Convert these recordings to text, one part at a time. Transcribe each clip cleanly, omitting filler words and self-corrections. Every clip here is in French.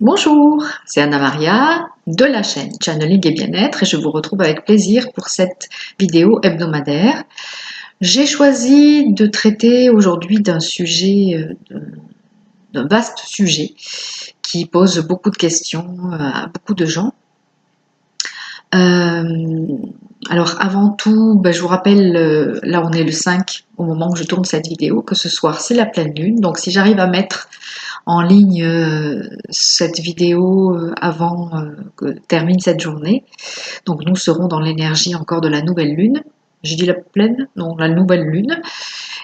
Bonjour, c'est Anna Maria de la chaîne Channeling et Bien-être et je vous retrouve avec plaisir pour cette vidéo hebdomadaire. J'ai choisi de traiter aujourd'hui d'un sujet, d'un vaste sujet qui pose beaucoup de questions à beaucoup de gens. Alors avant tout, je vous rappelle, là on est le 5 au moment où je tourne cette vidéo, que ce soir c'est la pleine lune. Donc si j'arrive à mettre en ligne cette vidéo avant que termine cette journée, donc nous serons dans l'énergie encore de la nouvelle lune. J'ai dit la pleine? Non, la nouvelle lune.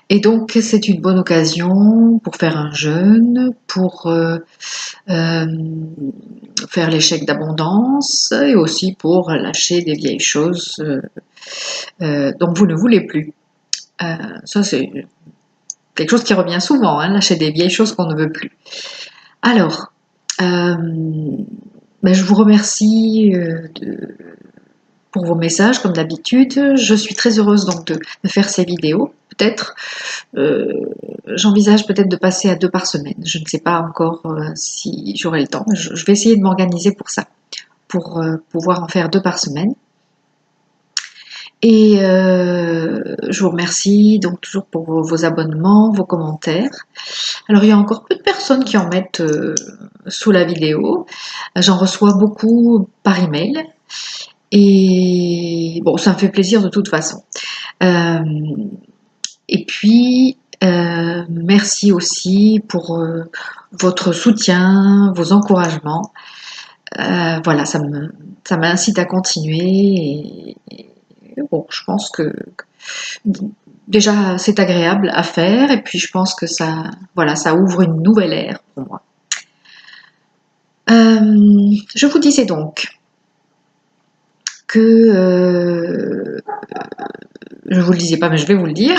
Et donc c'est une bonne occasion pour faire un jeûne, pour faire l'échec d'abondance et aussi pour lâcher des vieilles choses dont vous ne voulez plus. Ça c'est quelque chose qui revient souvent, hein, lâcher des vieilles choses qu'on ne veut plus. Alors, je vous remercie pour vos messages comme d'habitude. Je suis très heureuse donc de faire ces vidéos. Peut-être, j'envisage peut-être de passer à 2 par semaine. Je ne sais pas encore si j'aurai le temps. Je vais essayer de m'organiser pour ça, pour pouvoir en faire 2 par semaine. Et je vous remercie donc toujours pour vos abonnements, vos commentaires. Alors il y a encore peu de personnes qui en mettent sous la vidéo. J'en reçois beaucoup par email. Et bon, ça me fait plaisir de toute façon. Et puis, merci aussi pour votre soutien, vos encouragements. Voilà, ça m'incite à continuer. Et bon, je pense que déjà c'est agréable à faire. Et puis je pense que ça ouvre une nouvelle ère pour moi. Je vous disais donc que je vous le disais pas, mais je vais vous le dire,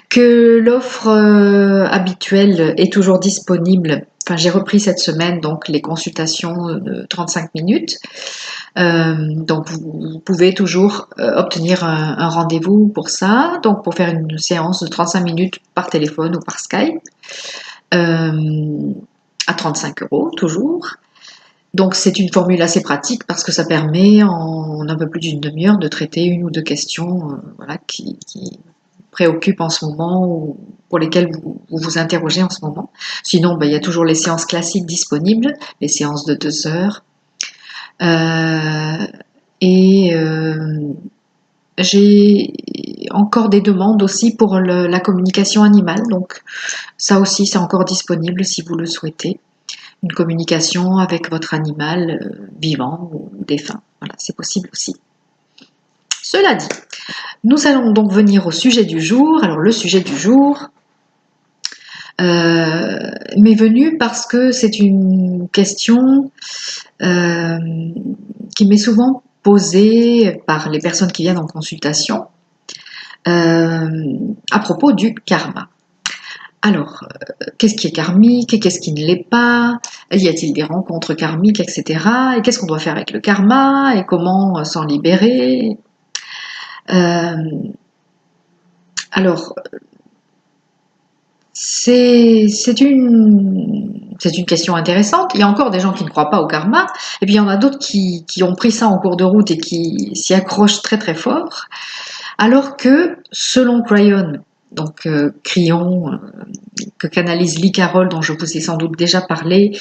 que l'offre habituelle est toujours disponible. Enfin, j'ai repris cette semaine donc les consultations de 35 minutes. Donc vous pouvez toujours obtenir un rendez-vous pour ça, donc pour faire une séance de 35 minutes par téléphone ou par Skype, à 35 € toujours. Donc c'est une formule assez pratique parce que ça permet en un peu plus d'une demi-heure de traiter une ou deux questions qui préoccupent en ce moment ou pour lesquelles vous vous interrogez en ce moment. Sinon, il y a toujours les séances classiques disponibles, les séances de 2 heures. J'ai encore des demandes aussi pour la communication animale, donc ça aussi c'est encore disponible si vous le souhaitez. Une communication avec votre animal vivant ou défunt. Voilà, c'est possible aussi. Cela dit, nous allons donc venir au sujet du jour. Alors le sujet du jour m'est venu parce que c'est une question qui m'est souvent posée par les personnes qui viennent en consultation à propos du karma. Alors, qu'est-ce qui est karmique et qu'est-ce qui ne l'est pas? Y a-t-il des rencontres karmiques, etc. Et qu'est-ce qu'on doit faire avec le karma et comment s'en libérer? Alors, c'est une question intéressante. Il y a encore des gens qui ne croient pas au karma, et puis il y en a d'autres qui ont pris ça en cours de route et qui s'y accrochent très très fort. Alors que, selon Cryon, donc Cryon, que canalise Lee Carroll, dont je vous ai sans doute déjà parlé,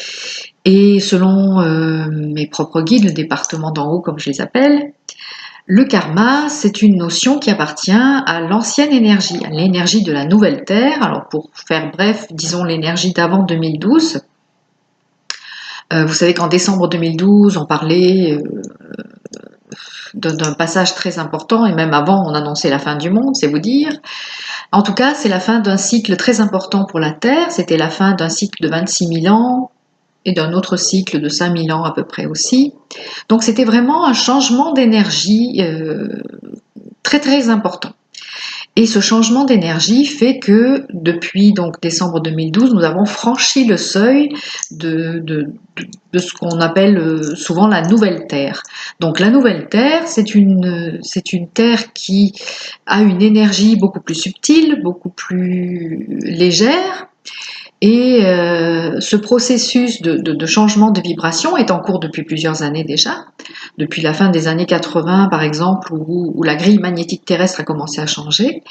et selon mes propres guides, le département d'en haut comme je les appelle, le karma, c'est une notion qui appartient à l'ancienne énergie, à l'énergie de la nouvelle Terre. Alors pour faire bref, disons l'énergie d'avant 2012. Vous savez qu'en décembre 2012, on parlait d'un passage très important, et même avant, on annonçait la fin du monde, c'est vous dire. En tout cas, c'est la fin d'un cycle très important pour la Terre. C'était la fin d'un cycle de 26 000 ans et d'un autre cycle de 5 000 ans à peu près aussi. Donc c'était vraiment un changement d'énergie très très important. Et ce changement d'énergie fait que depuis donc décembre 2012, nous avons franchi le seuil de ce qu'on appelle souvent la nouvelle Terre. Donc la nouvelle Terre, c'est une Terre qui a une énergie beaucoup plus subtile, beaucoup plus légère, Et ce processus de changement de vibration est en cours depuis plusieurs années déjà, depuis la fin des années 80 par exemple, où la grille magnétique terrestre a commencé à changer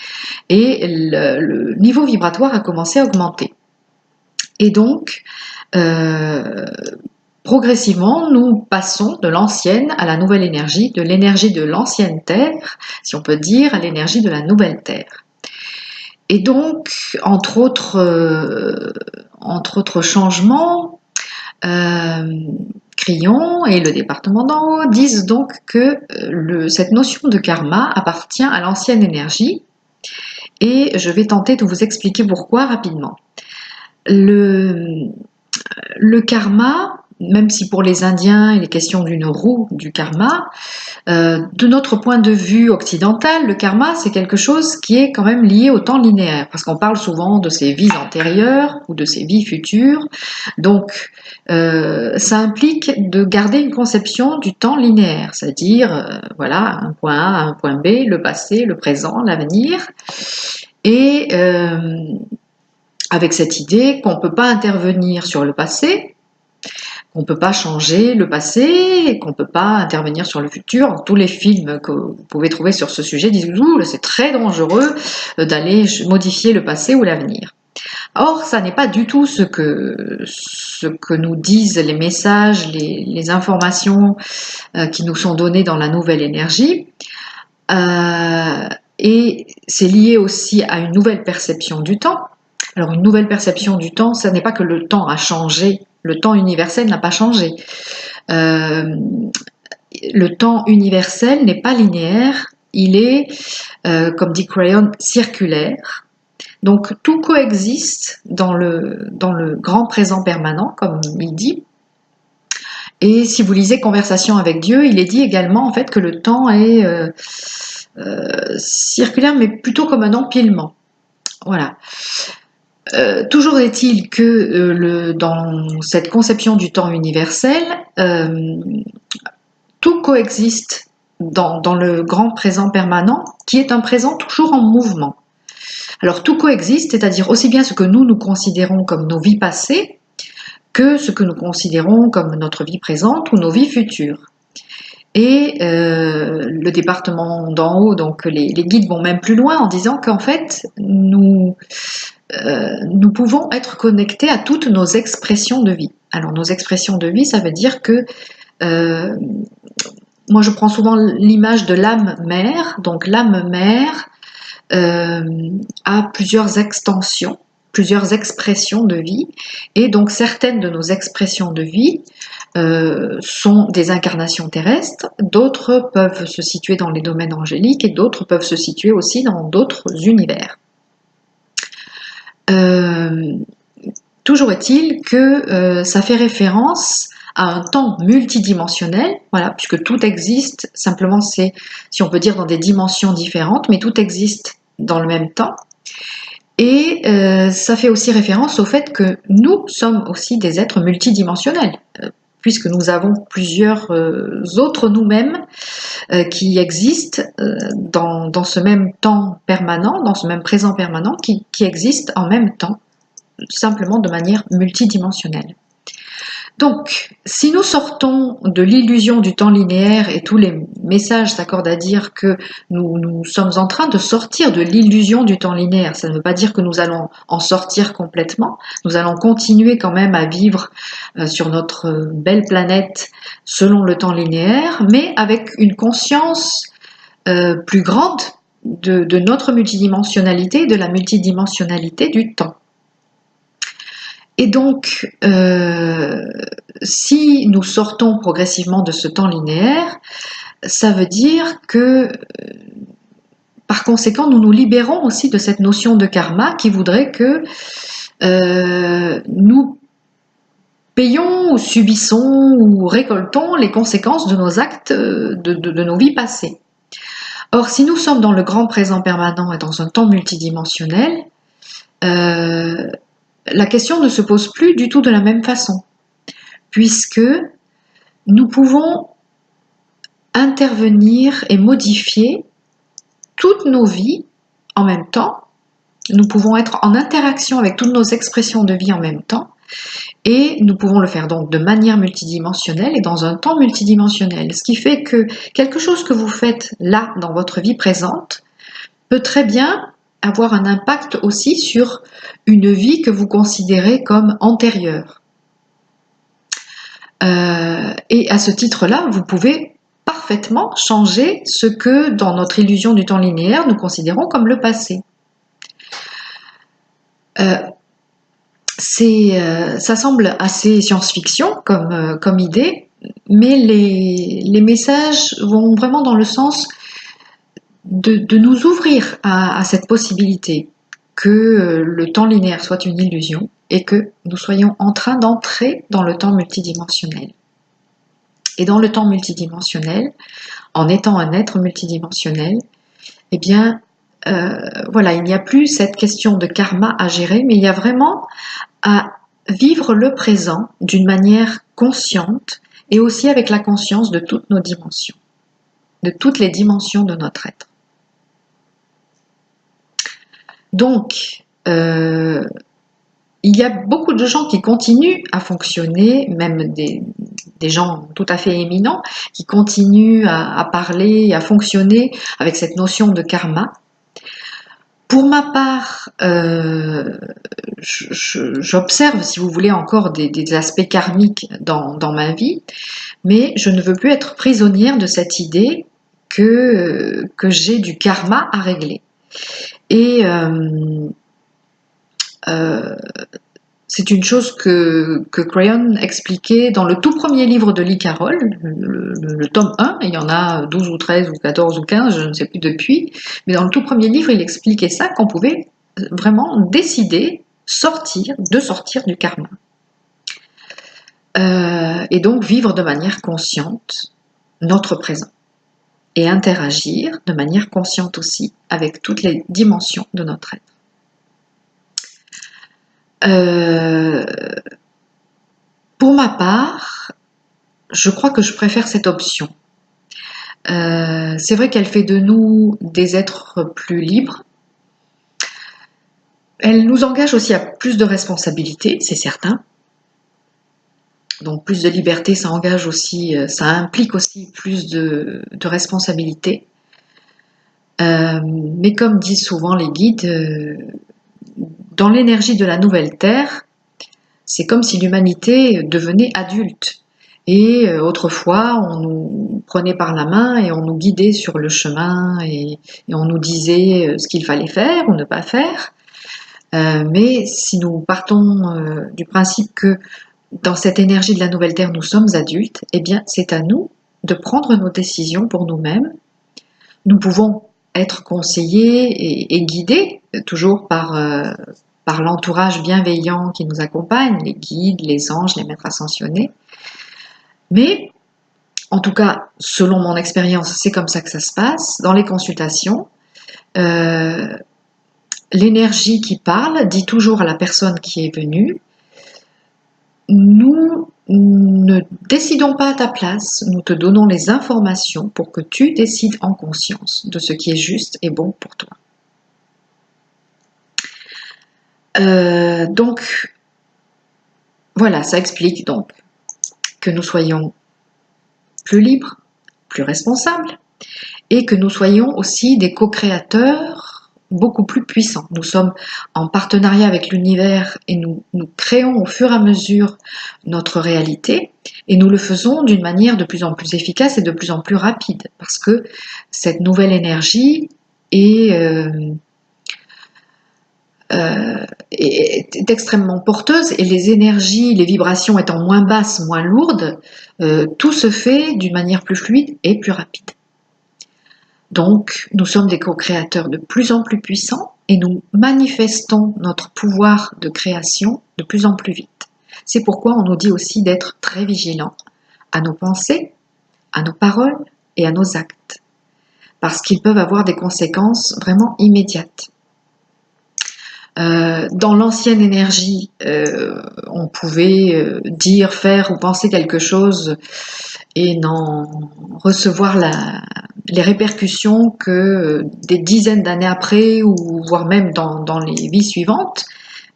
et le niveau vibratoire a commencé à augmenter. Et donc, progressivement, nous passons de l'ancienne à la nouvelle énergie, de l'énergie de l'ancienne Terre, si on peut dire, à l'énergie de la nouvelle Terre. Et donc, entre autres changements, Crillon et le département d'en haut disent donc que cette notion de karma appartient à l'ancienne énergie, et je vais tenter de vous expliquer pourquoi rapidement. Le karma, même si pour les Indiens il est question d'une roue du karma, de notre point de vue occidental, le karma c'est quelque chose qui est quand même lié au temps linéaire, parce qu'on parle souvent de ses vies antérieures ou de ses vies futures, donc ça implique de garder une conception du temps linéaire, c'est-à-dire voilà, un point A, un point B, le passé, le présent, l'avenir, et avec cette idée qu'on ne peut pas intervenir sur le passé, qu'on ne peut pas changer le passé et qu'on ne peut pas intervenir sur le futur. Tous les films que vous pouvez trouver sur ce sujet disent « Ouh, c'est très dangereux d'aller modifier le passé ou l'avenir ». Or, ça n'est pas du tout ce que nous disent les messages, les informations qui nous sont données dans la nouvelle énergie. Et c'est lié aussi à une nouvelle perception du temps. Alors, une nouvelle perception du temps, ce n'est pas que le temps a changé, le temps universel n'a pas changé. Le temps universel n'est pas linéaire, il est, comme dit Crayon, circulaire. Donc tout coexiste dans le grand présent permanent, comme il dit. Et si vous lisez Conversation avec Dieu, il est dit également en fait que le temps est circulaire, mais plutôt comme un empilement. Voilà. Toujours est-il que dans cette conception du temps universel, tout coexiste dans le grand présent permanent, qui est un présent toujours en mouvement. Alors tout coexiste, c'est-à-dire aussi bien ce que nous considérons comme nos vies passées, que ce que nous considérons comme notre vie présente ou nos vies futures. Et le département d'en haut, donc les guides vont même plus loin en disant qu'en fait, nous pouvons être connectés à toutes nos expressions de vie. Alors nos expressions de vie, ça veut dire que moi je prends souvent l'image de l'âme mère. Donc l'âme mère a plusieurs extensions, plusieurs expressions de vie, et donc certaines de nos expressions de vie sont des incarnations terrestres, d'autres peuvent se situer dans les domaines angéliques et d'autres peuvent se situer aussi dans d'autres univers. Toujours est-il que ça fait référence à un temps multidimensionnel, voilà, puisque tout existe, simplement c'est, si on peut dire, dans des dimensions différentes, mais tout existe dans le même temps. Et ça fait aussi référence au fait que nous sommes aussi des êtres multidimensionnels, puisque nous avons plusieurs autres nous-mêmes qui existent dans ce même temps permanent, dans ce même présent permanent, qui existent en même temps, simplement de manière multidimensionnelle. Donc, si nous sortons de l'illusion du temps linéaire, et tous les messages s'accordent à dire que nous sommes en train de sortir de l'illusion du temps linéaire, ça ne veut pas dire que nous allons en sortir complètement, nous allons continuer quand même à vivre sur notre belle planète selon le temps linéaire, mais avec une conscience plus grande de notre multidimensionnalité, de la multidimensionnalité du temps. Et donc, si nous sortons progressivement de ce temps linéaire, ça veut dire que, par conséquent, nous nous libérons aussi de cette notion de karma qui voudrait que nous payons ou subissons ou récoltons les conséquences de nos actes, de nos vies passées. Or, si nous sommes dans le grand présent permanent et dans un temps multidimensionnel, la question ne se pose plus du tout de la même façon, puisque nous pouvons intervenir et modifier toutes nos vies en même temps, nous pouvons être en interaction avec toutes nos expressions de vie en même temps, et nous pouvons le faire donc de manière multidimensionnelle et dans un temps multidimensionnel. Ce qui fait que quelque chose que vous faites là, dans votre vie présente, peut très bien avoir un impact aussi sur une vie que vous considérez comme antérieure. Et à ce titre-là, vous pouvez parfaitement changer ce que, dans notre illusion du temps linéaire, nous considérons comme le passé. Ça semble assez science-fiction comme idée, mais les messages vont vraiment dans le sens de nous ouvrir à cette possibilité que le temps linéaire soit une illusion et que nous soyons en train d'entrer dans le temps multidimensionnel. Et dans le temps multidimensionnel, en étant un être multidimensionnel, eh bien, voilà, il n'y a plus cette question de karma à gérer, mais il y a vraiment à vivre le présent d'une manière consciente et aussi avec la conscience de toutes nos dimensions, de toutes les dimensions de notre être. Donc, il y a beaucoup de gens qui continuent à fonctionner, même des gens tout à fait éminents, qui continuent à parler, à fonctionner avec cette notion de karma. Pour ma part, j'observe, si vous voulez, encore des aspects karmiques dans ma vie, mais je ne veux plus être prisonnière de cette idée que j'ai du karma à régler. Et c'est une chose que Crayon expliquait dans le tout premier livre de Lee Carroll, le tome 1, il y en a 12 ou 13 ou 14 ou 15, je ne sais plus depuis, mais dans le tout premier livre, il expliquait ça, qu'on pouvait vraiment décider de sortir du karma. Et donc vivre de manière consciente notre présent. Et interagir de manière consciente aussi avec toutes les dimensions de notre être. Pour ma part, je crois que je préfère cette option. C'est vrai qu'elle fait de nous des êtres plus libres. Elle nous engage aussi à plus de responsabilités, c'est certain. Donc plus de liberté, ça implique aussi plus de responsabilités. Mais comme disent souvent les guides, dans l'énergie de la nouvelle Terre, c'est comme si l'humanité devenait adulte. Et autrefois, on nous prenait par la main et on nous guidait sur le chemin et on nous disait ce qu'il fallait faire ou ne pas faire. Mais si nous partons du principe que dans cette énergie de la nouvelle Terre, nous sommes adultes, eh bien, c'est à nous de prendre nos décisions pour nous-mêmes. Nous pouvons être conseillés et guidés, toujours par l'entourage bienveillant qui nous accompagne, les guides, les anges, les maîtres ascensionnés. Mais, en tout cas, selon mon expérience, c'est comme ça que ça se passe. Dans les consultations, l'énergie qui parle dit toujours à la personne qui est venue, nous ne décidons pas à ta place, nous te donnons les informations pour que tu décides en conscience de ce qui est juste et bon pour toi. Donc, voilà, ça explique donc que nous soyons plus libres, plus responsables, et que nous soyons aussi des co-créateurs beaucoup plus puissants. Nous sommes en partenariat avec l'univers et nous créons au fur et à mesure notre réalité, et nous le faisons d'une manière de plus en plus efficace et de plus en plus rapide, parce que cette nouvelle énergie est extrêmement porteuse, et les énergies, les vibrations étant moins basses, moins lourdes, tout se fait d'une manière plus fluide et plus rapide. Donc, nous sommes des co-créateurs de plus en plus puissants et nous manifestons notre pouvoir de création de plus en plus vite. C'est pourquoi on nous dit aussi d'être très vigilants à nos pensées, à nos paroles et à nos actes, parce qu'ils peuvent avoir des conséquences vraiment immédiates. Dans l'ancienne énergie, on pouvait dire, faire ou penser quelque chose et n'en recevoir les répercussions que des dizaines d'années après, ou voire même dans les vies suivantes.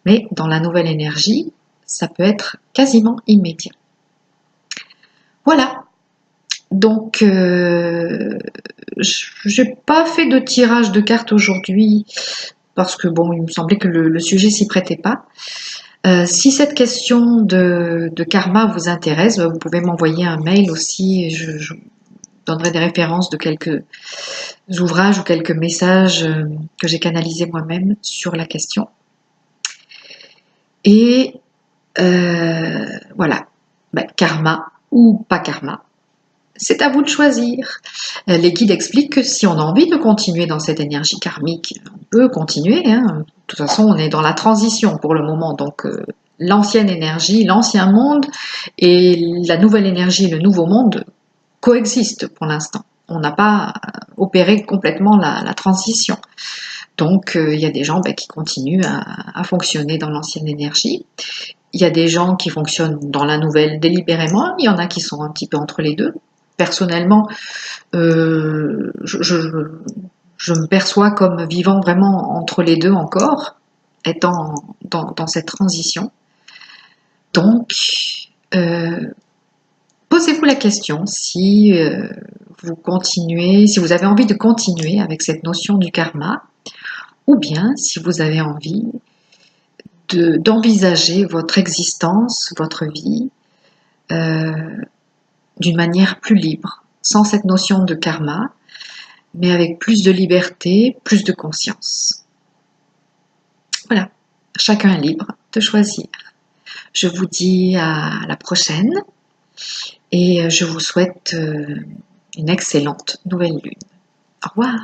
Mais dans la nouvelle énergie, ça peut être quasiment immédiat. Voilà. Donc, j'ai pas fait de tirage de cartes aujourd'hui parce que bon, il me semblait que le sujet s'y prêtait pas. Si cette question de karma vous intéresse, vous pouvez m'envoyer un mail aussi. Et je donnerai des références de quelques ouvrages ou quelques messages que j'ai canalisés moi-même sur la question. Et voilà, karma ou pas karma, c'est à vous de choisir. Les guides expliquent que si on a envie de continuer dans cette énergie karmique, on peut continuer. De toute façon, on est dans la transition pour le moment. Donc, l'ancienne énergie, l'ancien monde et la nouvelle énergie, le nouveau monde coexistent pour l'instant. On n'a pas opéré complètement la transition. Donc, il y a des gens qui continuent à fonctionner dans l'ancienne énergie. Il y a des gens qui fonctionnent dans la nouvelle délibérément. Il y en a qui sont un petit peu entre les deux. Personnellement, je me perçois comme vivant vraiment entre les deux encore, étant dans cette transition. Donc, posez-vous la question si vous continuez, si vous avez envie de continuer avec cette notion du karma, ou bien si vous avez envie d'envisager votre existence, votre vie, d'une manière plus libre, sans cette notion de karma, mais avec plus de liberté, plus de conscience. Voilà, chacun est libre de choisir. Je vous dis à la prochaine et je vous souhaite une excellente nouvelle lune. Au revoir.